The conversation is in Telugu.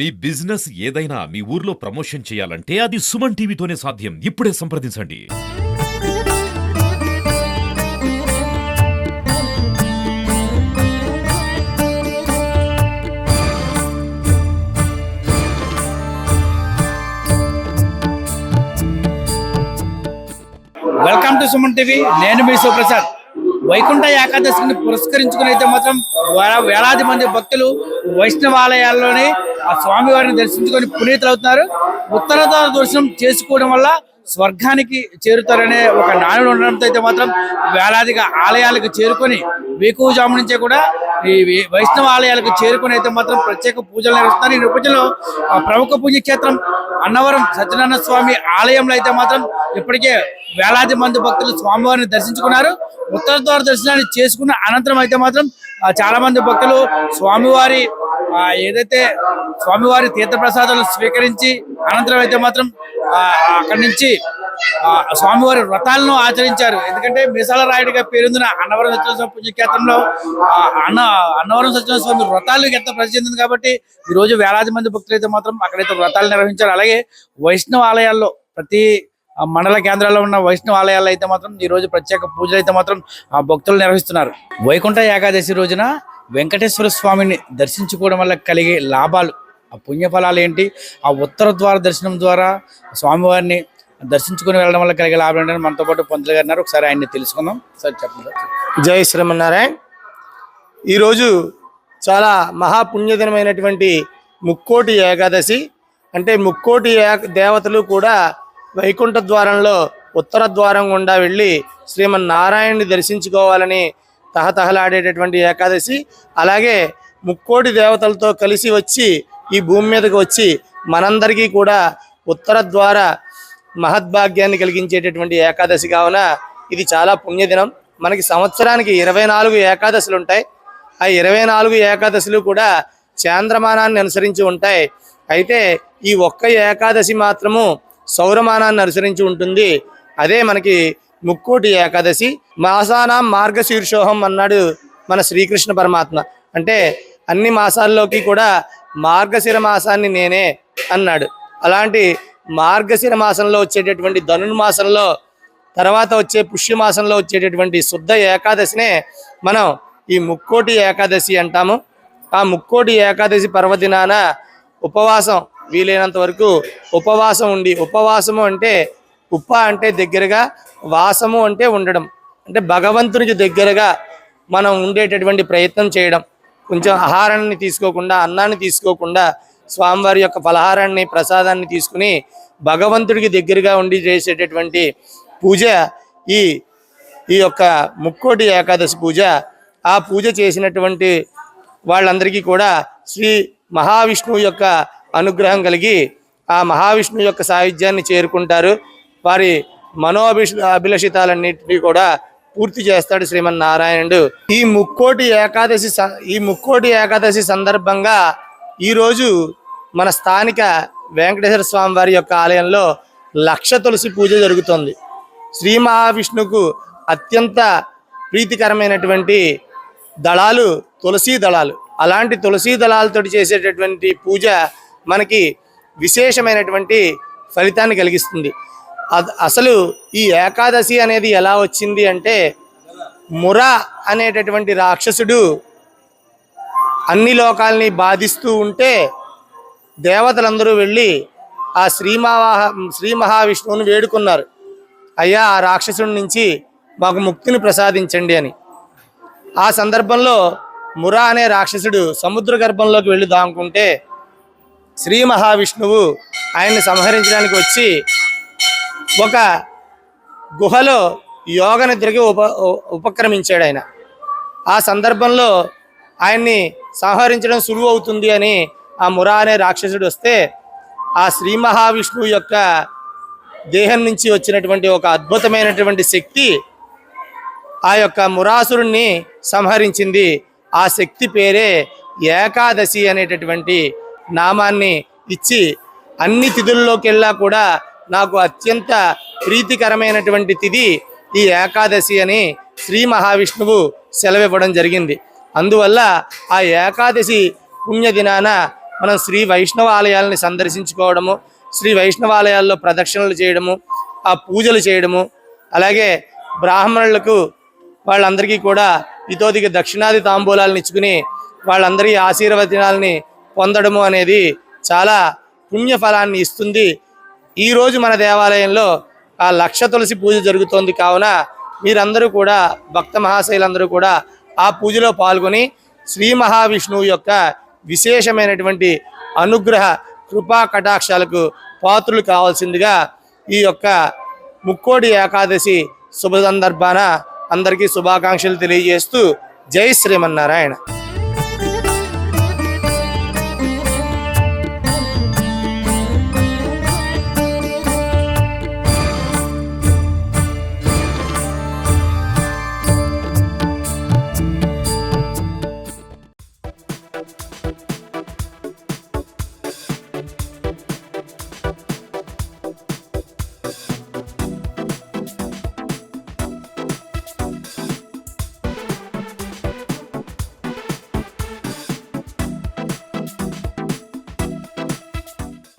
మీ బిజినెస్ ఏదైనా మీ ఊర్లో ప్రమోషన్ చేయాలంటే అది సుమన్ టీవీతోనే సాధ్యం. ఇప్పుడే సంప్రదించండి. Welcome to Suman TV. నేను మీ శివప్రసాద్. వైకుంఠ ఏకాదశిని పురస్కరించుకుని అయితే మాత్రం వేలాది మంది భక్తులు వైష్ణవాలయాల్లోని ఆ స్వామివారిని దర్శించుకొని పునీతులవుతున్నారు. ఉత్తర ద్వార దర్శనం చేసుకోవడం వల్ల స్వర్గానికి చేరుతారనే ఒక నానుడు ఉండడంతో అయితే మాత్రం వేలాదిగా ఆలయాలకు చేరుకొని వేకువజాము నుంచే కూడా ఈ వైష్ణవ ఆలయాలకు చేరుకొని అయితే మాత్రం ప్రత్యేక పూజలు నిర్వహిస్తున్నారు. ఈ నేపథ్యంలో ప్రముఖ పుణ్యక్షేత్రం అన్నవరం సత్యనారాయణ స్వామి ఆలయంలో అయితే మాత్రం ఇప్పటికే వేలాది మంది భక్తులు స్వామివారిని దర్శించుకున్నారు. ఉత్తర ద్వార దర్శనాన్ని చేసుకున్న అనంతరం అయితే మాత్రం చాలా మంది భక్తులు స్వామివారి ఏదైతే స్వామివారి తీర్థప్రసాదాలు స్వీకరించి అనంతరం అయితే మాత్రం అక్కడి నుంచి స్వామివారి వ్రతాలను ఆచరించారు. ఎందుకంటే మిసాల రాయుడిగా పేరొందిన అన్నవరం సత్యనారాయణ స్వామి పుణ్యక్షేత్రంలో అన్నవరం సత్యనారాయణ స్వామి వ్రతాలు ఎంత ప్రసిద్ధింది కాబట్టి ఈ రోజు వేలాది మంది భక్తులు అయితే మాత్రం అక్కడైతే వ్రతాలు నిర్వహించారు. అలాగే వైష్ణవ ఆలయాల్లో ప్రతి మండల కేంద్రాల్లో ఉన్న వైష్ణవ ఆలయాల్లో అయితే మాత్రం ఈ రోజు ప్రత్యేక పూజలు అయితే మాత్రం భక్తులు నిర్వహిస్తున్నారు. వైకుంఠ ఏకాదశి రోజున వెంకటేశ్వర స్వామిని దర్శించుకోవడం వల్ల కలిగే లాభాలు, ఆ పుణ్యఫలాలు ఏంటి, ఆ ఉత్తర ద్వార దర్శనం ద్వారా స్వామివారిని దర్శించుకుని వెళ్ళడం వల్ల కలిగే లాభాలు ఏంటని మనతో పాటు పంతులు గారు ఉన్నారు. ఒకసారి ఆయన్ని తెలుసుకుందాం. సార్ చెప్పండి. జై శ్రీమన్నారాయణ. ఈరోజు చాలా మహాపుణ్యదినమైనటువంటి ముక్కోటి ఏకాదశి. అంటే ముక్కోటి దేవతలు కూడా వైకుంఠ ద్వారంలో ఉత్తర ద్వారం గుండా వెళ్ళి శ్రీమన్నారాయణని దర్శించుకోవాలని తహతహలాడేటటువంటి ఏకాదశి. అలాగే ముక్కోటి దేవతలతో కలిసి వచ్చి ఈ భూమి మీదకి వచ్చి మనందరికీ కూడా ఉత్తర ద్వార మహద్భాగ్యాన్ని కలిగించేటటువంటి ఏకాదశి కావున ఇది చాలా పుణ్యదినం. మనకి సంవత్సరానికి 24 ఏకాదశులు ఉంటాయి. ఆ 24 ఏకాదశులు కూడా చాంద్రమానాన్ని అనుసరించి ఉంటాయి. అయితే ఈ ఒక్క ఏకాదశి మాత్రము సౌరమానాన్ని అనుసరించి ఉంటుంది. అదే మనకి ముక్కోటి ఏకాదశి. మాసానాం మార్గశీర్షోహం అన్నాడు మన శ్రీకృష్ణ పరమాత్మ. అంటే అన్ని మాసాల్లోకి కూడా మార్గశిర మాసాన్ని నేనే అన్నాడు. అలాంటి మార్గశిర మాసంలో వచ్చేటటువంటి ధనుర్మాసంలో తర్వాత వచ్చే పుష్యమాసంలో వచ్చేటటువంటి శుద్ధ ఏకాదశినే మనం ఈ ముక్కోటి ఏకాదశి అంటాము. ఆ ముక్కోటి ఏకాదశి పర్వదినాన ఉపవాసం వీలైనంత వరకు ఉపవాసం ఉండి, ఉపవాసము అంటే ఉప అంటే దగ్గరగా, వాసము అంటే ఉండడం, అంటే భగవంతునికి దగ్గరగా మనం ఉండేటటువంటి ప్రయత్నం చేయడం. కొంచెం ఆహారాన్ని తీసుకోకుండా, అన్నాన్ని తీసుకోకుండా స్వామివారి యొక్క ఫలహారాన్ని ప్రసాదాన్ని తీసుకుని భగవంతుడికి దగ్గరగా ఉండి చేసేటటువంటి పూజ ఈ యొక్క ముక్కోటి ఏకాదశి పూజ. ఆ పూజ చేసినటువంటి వాళ్ళందరికీ కూడా శ్రీ మహావిష్ణువు యొక్క అనుగ్రహం కలిగి ఆ మహావిష్ణువు యొక్క సాయుధ్యాన్ని చేరుకుంటారు. వారి అభిలషితాలన్నింటినీ కూడా పూర్తి చేస్తాడు శ్రీమన్నారాయణుడు. ఈ ముక్కోటి ఏకాదశి సందర్భంగా ఈరోజు మన స్థానిక వెంకటేశ్వర స్వామి వారి యొక్క ఆలయంలో లక్ష తులసి పూజ జరుగుతుంది. శ్రీ మహావిష్ణువుకు అత్యంత ప్రీతికరమైనటువంటి దళాలు తులసీ దళాలు. అలాంటి తులసీ దళాలతో చేసేటటువంటి పూజ మనకి విశేషమైనటువంటి ఫలితాన్ని కలిగిస్తుంది. అసలు ఈ ఏకాదశి అనేది ఎలా వచ్చింది అంటే, ముర అనేటటువంటి రాక్షసుడు అన్ని లోకాలని బాధిస్తూ ఉంటే దేవతలందరూ వెళ్ళి ఆ శ్రీ మహావిష్ణువుని వేడుకున్నారు. అయ్యా, ఆ రాక్షసుడి నుంచి మాకు ముక్తిని ప్రసాదించండి అని. ఆ సందర్భంలో ముర అనే రాక్షసుడు సముద్ర గర్భంలోకి వెళ్ళి దాముకుంటే శ్రీ మహావిష్ణువు ఆయన్ని సంహరించడానికి వచ్చి ఒక గుహలో యోగ నిద్రకి ఉపక్రమించాడు ఆయన. ఆ సందర్భంలో ఆయన్ని సంహరించడం సులువు అవుతుంది అని ఆ ముర అనే రాక్షసుడు వస్తే ఆ శ్రీ మహావిష్ణువు యొక్క దేహం నుంచి వచ్చినటువంటి ఒక అద్భుతమైనటువంటి శక్తి ఆ యొక్క మురాసురుణ్ణి సంహరించింది. ఆ శక్తి పేరే ఏకాదశి అనేటటువంటి నామాన్ని ఇచ్చి అన్ని తిథుల్లోకెల్లా కూడా నాకు అత్యంత ప్రీతికరమైనటువంటి తిథి ఈ ఏకాదశి అని శ్రీ మహావిష్ణువు సెలవివ్వడం జరిగింది. అందువల్ల ఆ ఏకాదశి పుణ్యదినాన మనం శ్రీ వైష్ణవ ఆలయాలని సందర్శించుకోవడము, శ్రీ వైష్ణవ ఆలయాల్లో ప్రదక్షిణలు చేయడము, ఆ పూజలు చేయడము, అలాగే బ్రాహ్మణులకు వాళ్ళందరికీ కూడా ఇతోదికి దక్షిణాది తాంబూలాలను ఇచ్చుకుని వాళ్ళందరి ఆశీర్వచనాలని పొందడము అనేది చాలా పుణ్యఫలాన్ని ఇస్తుంది. ఈరోజు మన దేవాలయంలో ఆ లక్ష తులసి పూజ జరుగుతోంది కావున మీరందరూ కూడా భక్త మహాశైలందరూ కూడా ఆ పూజలో పాల్గొని శ్రీ మహావిష్ణువు యొక్క విశేషమైనటువంటి అనుగ్రహ కృపా కటాక్షాలకు పాత్రులు కావాల్సిందిగా ఈ యొక్క ముక్కోటి ఏకాదశి శుభ సందర్భాన అందరికీ శుభాకాంక్షలు తెలియజేస్తూ జై శ్రీమన్నారాయణ.